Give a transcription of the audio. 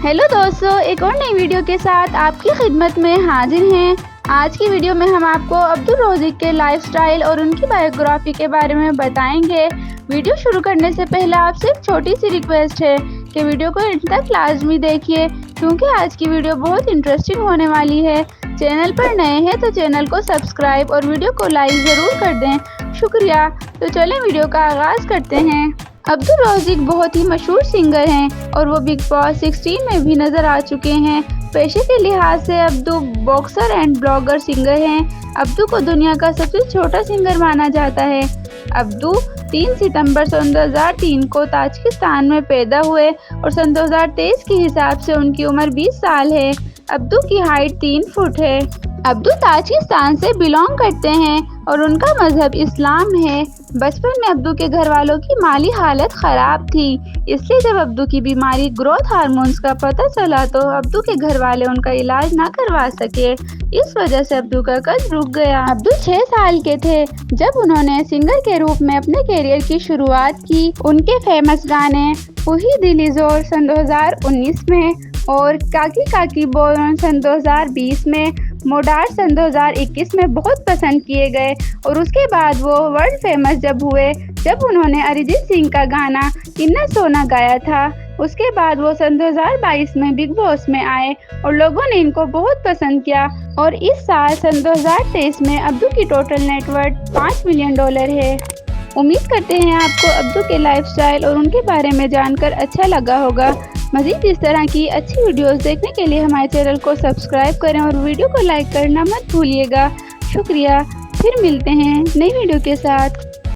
Hello दोस्तों, एक और नई वीडियो के साथ आपकी खिदमत में हाजिर हैं। आज की वीडियो में हम आपको अब्दुल रौज़िक के लाइफस्टाइल और उनकी बायोग्राफी के बारे में बताएंगे। वीडियो शुरू करने से पहले आपसे एक छोटी सी रिक्वेस्ट है कि वीडियो को अंत तक लाजमी देखिए, क्योंकि आज की वीडियो बहुत इंटरेस्टिंग होने वाली है। चैनल पर नए हैं तो चैनल को सब्सक्राइब और वीडियो को लाइक ज़रूर कर दें, शुक्रिया। तो चलें वीडियो का आगाज़ करते हैं। अब्दुल रौज़िक बहुत ही मशहूर सिंगर हैं और वो बिग बॉस 16 में भी नज़र आ चुके हैं। पेशे के लिहाज से Abdu boxer and blogger singer हैं। अब्दू को दुनिया का सबसे छोटा सिंगर माना जाता है। अब्दू 3 सितंबर सन 2003 को ताजिकिस्तान में पैदा हुए और सन 2023 के हिसाब से उनकी उम्र 20 साल है। अब्दू की हाइट 3 फुट है। अब्दू ताजिकिस्तान से बिलोंग करते हैं और उनका मजहब इस्लाम है। बचपन में अब्दू के घर वालों की माली हालत ख़राब थी, इसलिए जब अब्दू की बीमारी ग्रोथ हार्मोन्स का पता चला तो अब्दू के घर वाले उनका इलाज ना करवा सके। इस वजह से अब्दू का कद रुक गया। अब्दू 6 साल के थे जब उन्होंने सिंगर के रूप में अपने करियर की शुरुआत की। उनके फेमस गाने "पूही दिली जोर" सन 2019 में और "काकी काकी बोल" सन 2020 में, "मोडार" सन 2021 में बहुत पसंद किए गए और उसके बाद वो वर्ल्ड फेमस जब हुए जब उन्होंने अरिजीत सिंह का गाना "इन्ना सोना" गाया था। उसके बाद वो सन 2022 में बिग बॉस में आए और लोगों ने इनको बहुत पसंद किया और इस साल सन 2023 में अब्दू की टोटल नेटवर्थ $5 मिलियन है। उम्मीद करते हैं आपको अब्दू के लाइफस्टाइल और उनके बारे में जानकर अच्छा लगा होगा। मज़ीद इस तरह की अच्छी वीडियोस देखने के लिए हमारे चैनल को सब्सक्राइब करें और वीडियो को लाइक करना मत भूलिएगा, शुक्रिया। फिर मिलते हैं नई वीडियो के साथ।